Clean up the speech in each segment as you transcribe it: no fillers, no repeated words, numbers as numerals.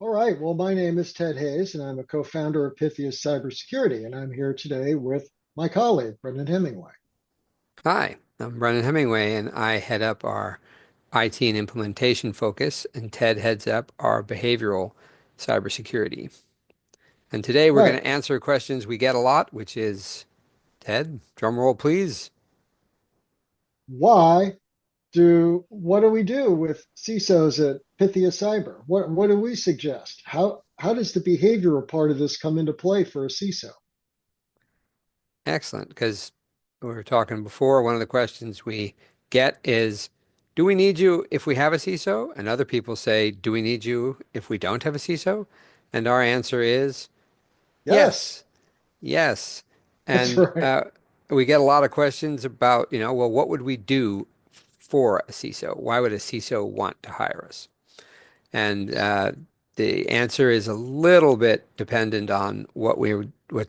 All right. Well, my name is Ted Hayes, and I'm a co-founder of Pythias Cybersecurity, and I'm here today with my colleague, Brendan Hemingway. Hi, I'm Brendan Hemingway, and I head up our IT and implementation focus, and Ted heads up our behavioral cybersecurity. And today we're going Right. to answer questions we get a lot, which is, Ted, drum roll, please. What do we do with CISOs at Pythias Cyber? What do we suggest? How does the behavioral part of this come into play for a CISO? Excellent, because we were talking before, one of the questions we get is, do we need you if we have a CISO? And other people say, do we need you if we don't have a CISO? And our answer is Yes, yes. Yes. that's And right. we get a lot of questions about, well, what would we do for a CISO? Why would a CISO want to hire us? And the answer is a little bit dependent on what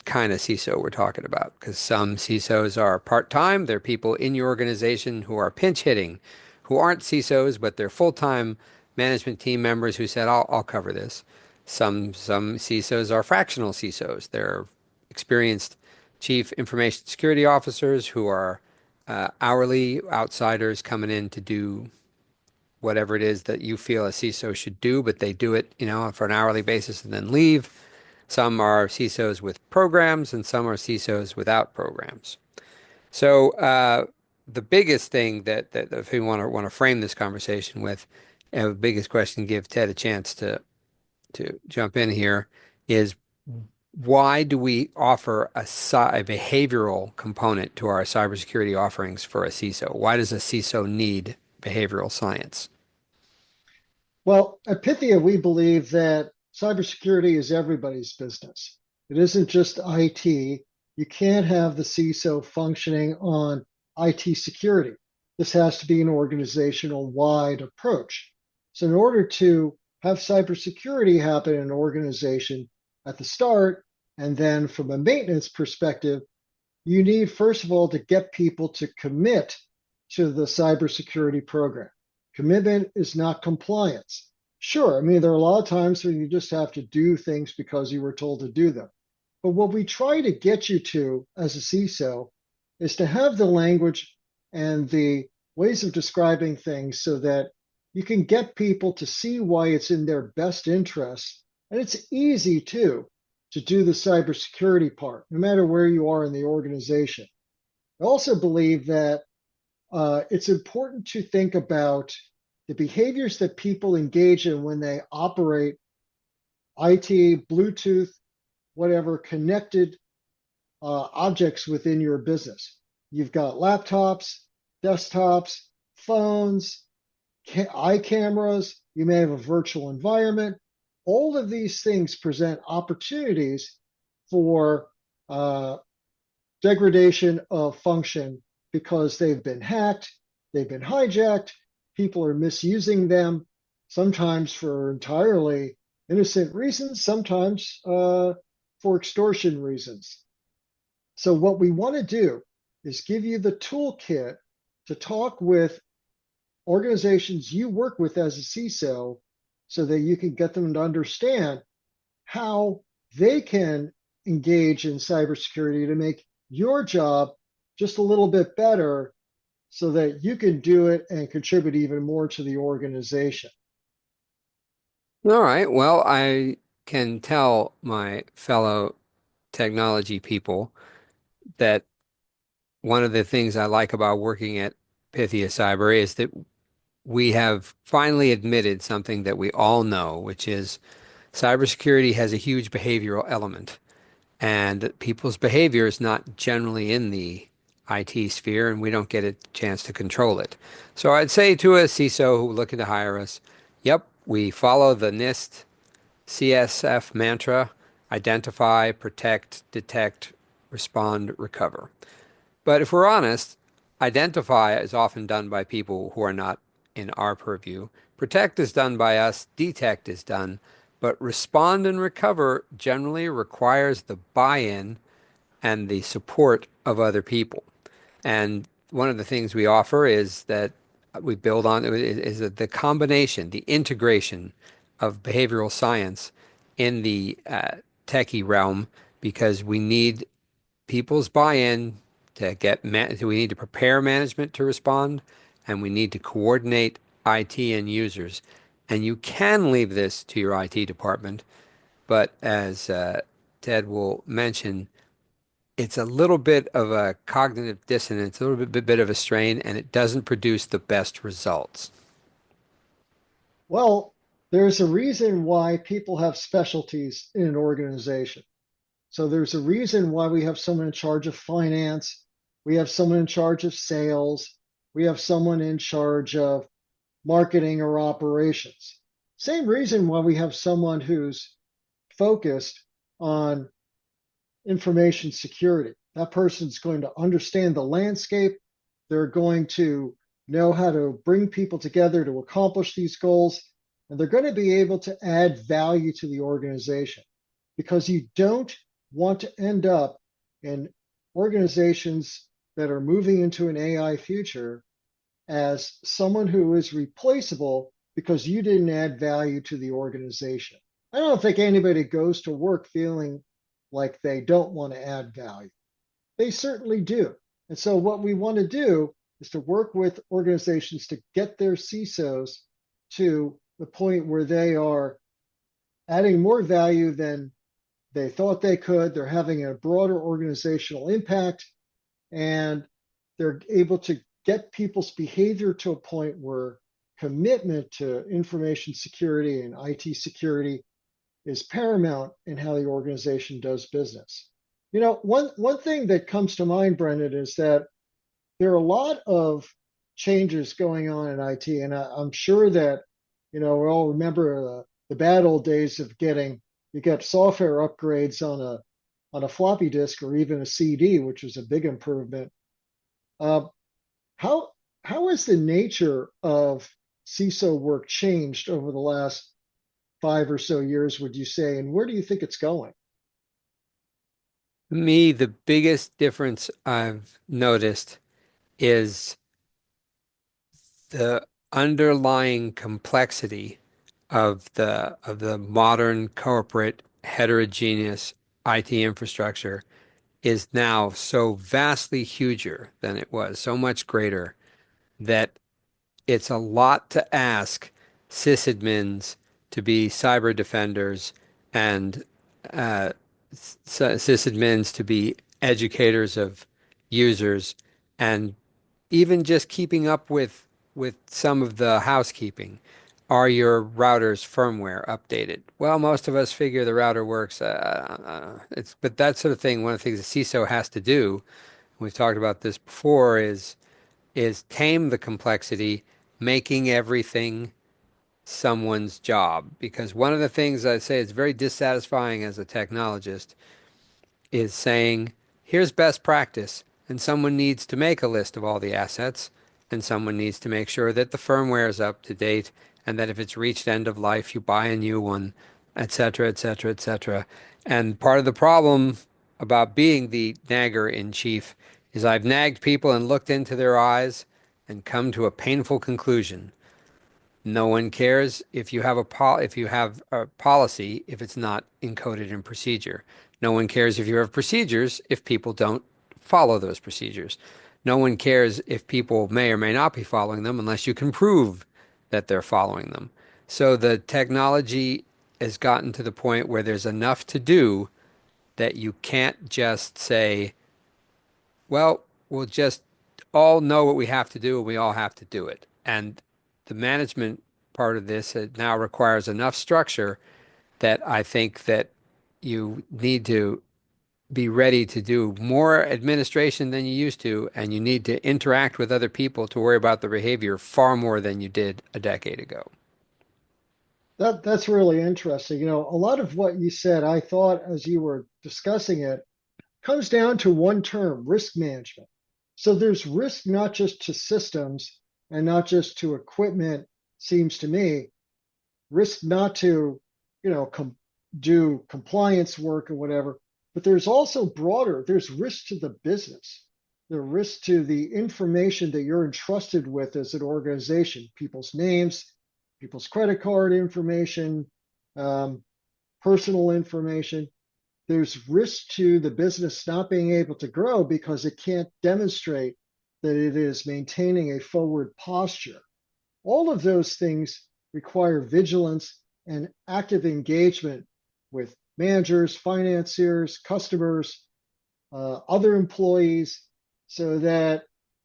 kind of CISO we're talking about. Because some CISOs are part-time. They're people in your organization who are pinch hitting, who aren't CISOs, but they're full-time management team members who said, I'll cover this. Some CISOs are fractional CISOs. They're experienced chief information security officers who are hourly outsiders coming in to do whatever it is that you feel a CISO should do, but they do it, for an hourly basis and then leave. Some are CISOs with programs, and some are CISOs without programs. So the biggest thing that if we want to frame this conversation with, the biggest question, give Ted a chance to jump in here, is why do we offer a behavioral component to our cybersecurity offerings for a CISO? Why does a CISO need behavioral science? Well, at Pythia, we believe that cybersecurity is everybody's business. It isn't just IT. You can't have the CISO functioning on IT security. This has to be an organizational wide approach. So, in order to have cybersecurity happen in an organization at the start, and then from a maintenance perspective, you need, first of all, to get people to commit to the cybersecurity program. Commitment is not compliance. Sure, I mean, there are a lot of times when you just have to do things because you were told to do them. But what we try to get you to as a CISO is to have the language and the ways of describing things so that you can get people to see why it's in their best interest. And it's easy too to do the cybersecurity part, no matter where you are in the organization. I also believe that it's important to think about the behaviors that people engage in when they operate IT, Bluetooth, whatever connected objects within your business. You've got laptops, desktops, phones, eye cameras. You may have a virtual environment. All of these things present opportunities for uh, degradation of function because they've been hacked, they've been hijacked, people are misusing them, sometimes for entirely innocent reasons, sometimes for extortion reasons. So, what we want to do is give you the toolkit to talk with organizations you work with as a CISO so that you can get them to understand how they can engage in cybersecurity to make your job just a little bit better so that you can do it and contribute even more to the organization. All right. Well, I can tell my fellow technology people that one of the things I like about working at Pythia Cyber is that we have finally admitted something that we all know, which is cybersecurity has a huge behavioral element, and people's behavior is not generally in the IT sphere, and we don't get a chance to control it. So I'd say to a CISO who looking to hire us, yep, we follow the NIST CSF mantra: identify, protect, detect, respond, recover. But if we're honest, identify is often done by people who are not in our purview. Protect is done by us, detect is done, but respond and recover generally requires the buy-in and the support of other people. And one of the things we offer is that we build on is the combination, the integration of behavioral science in the techie realm because we need people's buy-in to we need to prepare management to respond, and we need to coordinate IT and users. And you can leave this to your IT department, but as Ted will mention, it's a little bit of a cognitive dissonance, a little bit of a strain, and it doesn't produce the best results. Well, there's a reason why people have specialties in an organization. So there's a reason why we have someone in charge of finance, we have someone in charge of sales, we have someone in charge of marketing or operations. Same reason why we have someone who's focused on information security. That person's going to understand the landscape. They're going to know how to bring people together to accomplish these goals. And they're going to be able to add value to the organization because you don't want to end up in organizations that are moving into an AI future as someone who is replaceable because you didn't add value to the organization. I don't think anybody goes to work feeling like they don't want to add value. They certainly do. And so, what we want to do is to work with organizations to get their CISOs to the point where they are adding more value than they thought they could. They're having a broader organizational impact, and they're able to get people's behavior to a point where commitment to information security and IT security is paramount in how the organization does business. One thing that comes to mind, Brendan, is that there are a lot of changes going on in IT, and I'm sure that we all remember the bad old days of getting you get software upgrades on a floppy disk or even a CD, which was a big improvement. Uh, how how has the nature of CISO work changed over the last 5 or so years, would you say, and where do you think it's going? To me, the biggest difference I've noticed is the underlying complexity of the modern corporate heterogeneous IT infrastructure is now so vastly huger than it was, so much greater that it's a lot to ask sysadmins to be cyber defenders and uh, sysadmins to be educators of users and even just keeping up with some of the housekeeping. Are your router's firmware updated? Well, most of us figure the router works. But that sort of thing. One of the things the CISO has to do, we've talked about this before, is tame the complexity, making everything someone's job. Because one of the things I say is very dissatisfying as a technologist is saying, here's best practice, and someone needs to make a list of all the assets, and someone needs to make sure that the firmware is up to date, and that if it's reached end of life, you buy a new one, et cetera, et cetera, et cetera. And part of the problem about being the nagger in chief is I've nagged people and looked into their eyes and come to a painful conclusion. No one cares if you have if you have a policy if it's not encoded in procedure. No one cares if you have procedures if people don't follow those procedures. No one cares if people may or may not be following them unless you can prove that they're following them. So the technology has gotten to the point where there's enough to do that you can't just say, well, we'll just all know what we have to do and we all have to do it. And the management part of this now requires enough structure that I think that you need to be ready to do more administration than you used to, and you need to interact with other people to worry about the behavior far more than you did a decade ago. That's really interesting. A lot of what you said, I thought as you were discussing it, comes down to one term, risk management. So there's risk not just to systems and not just to equipment, seems to me, risk not to, do compliance work or whatever, but there's also broader, there's risk to the business, the risk to the information that you're entrusted with as an organization, people's names, people's credit card information, um, personal information. There's risk to the business not being able to grow because it can't demonstrate that it is maintaining a forward posture. All of those things require vigilance and active engagement with managers, financiers, customers, other employees, so that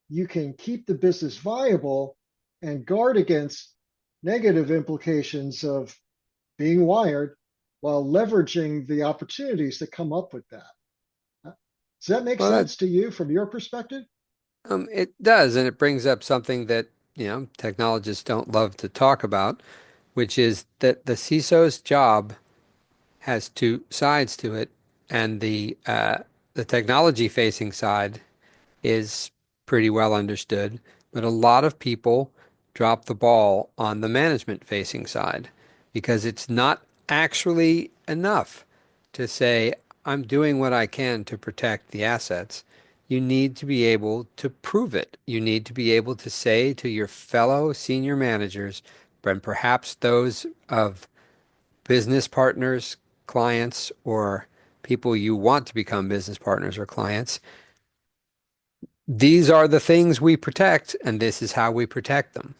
you can keep the business viable and guard against negative implications of being wired while leveraging the opportunities that come up with that. Does that make Well, that sense to you from your perspective? it does, and it brings up something that, technologists don't love to talk about, which is that the CISO's job has two sides to it, and the technology facing side is pretty well understood, but a lot of people drop the ball on the management facing side because it's not actually enough to say, I'm doing what I can to protect the assets. You need to be able to prove it. You need to be able to say to your fellow senior managers, and perhaps those of business partners, clients, or people you want to become business partners or clients, these are the things we protect, and this is how we protect them.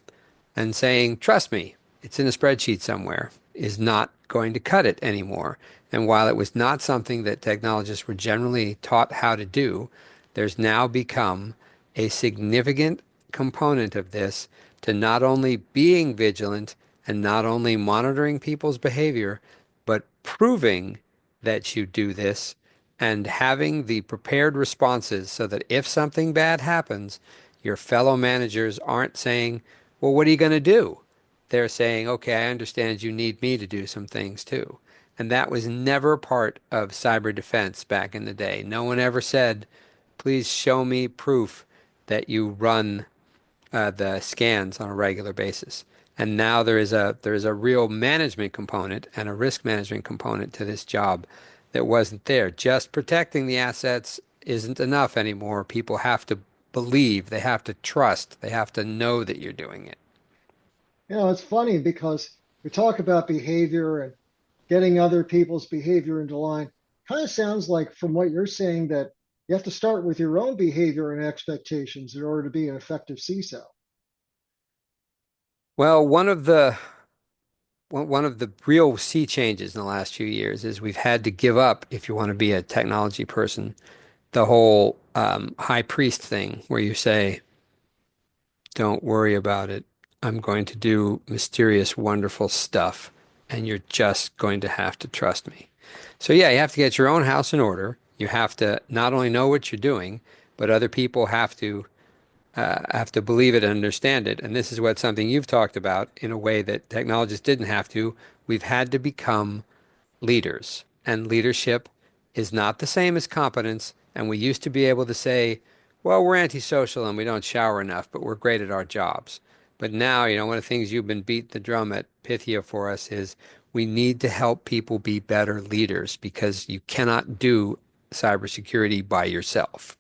And saying, trust me, it's in a spreadsheet somewhere, is not going to cut it anymore. And while it was not something that technologists were generally taught how to do, there's now become a significant component of this to not only being vigilant and not only monitoring people's behavior, but proving that you do this and having the prepared responses so that if something bad happens, your fellow managers aren't saying, well, what are you going to do? They're saying, okay, I understand you need me to do some things too. And that was never part of cyber defense back in the day. No one ever said, please show me proof that you run the scans on a regular basis. And now there is a real management component and a risk management component to this job that wasn't there. Just protecting the assets isn't enough anymore. People have to believe, they have to trust, they have to know that you're doing it. It's funny because we talk about behavior and getting other people's behavior into line. Kind of sounds like, from what you're saying, that you have to start with your own behavior and expectations in order to be an effective CISO. Well, one of the real sea changes in the last few years is we've had to give up, if you want to be a technology person, the whole high priest thing where you say, don't worry about it. I'm going to do mysterious, wonderful stuff, and you're just going to have to trust me. So, yeah, you have to get your own house in order. You have to not only know what you're doing, but other people have to believe it and understand it. And this is what something you've talked about in a way that technologists didn't have to. We've had to become leaders, and leadership is not the same as competence. And we used to be able to say, well, we're antisocial and we don't shower enough, but we're great at our jobs. But now, one of the things you've been beating the drum at Pythia for us is we need to help people be better leaders because you cannot do cybersecurity by yourself.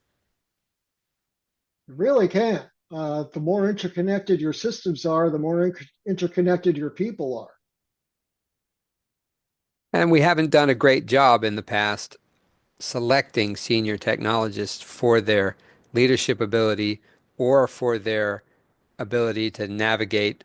You really can't. The more interconnected your systems are, the more interconnected your people are. And we haven't done a great job in the past selecting senior technologists for their leadership ability or for their ability to navigate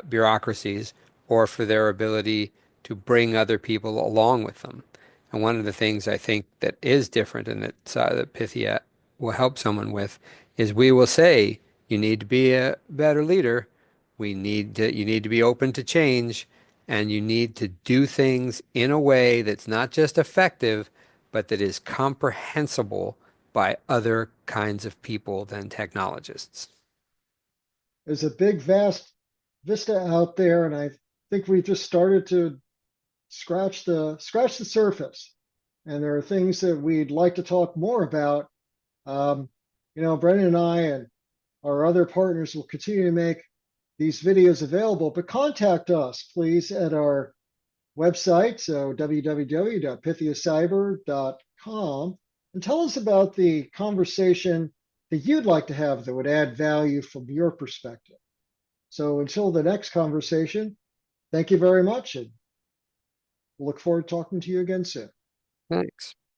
bureaucracies or for their ability to bring other people along with them. And one of the things I think that is different and that Pythia will help someone with is we will say, you need to be a better leader. You need to be open to change and you need to do things in a way that's not just effective, but that is comprehensible by other kinds of people than technologists. There's a big, vast vista out there, and I think we just started to scratch the surface. And there are things that we'd like to talk more about. Um, Brendan and I and our other partners will continue to make these videos available, but contact us, please, at our website, so www.pythiacyber.com, and tell us about the conversation that you'd like to have that would add value from your perspective. So until the next conversation, thank you very much and look forward to talking to you again soon. Thanks.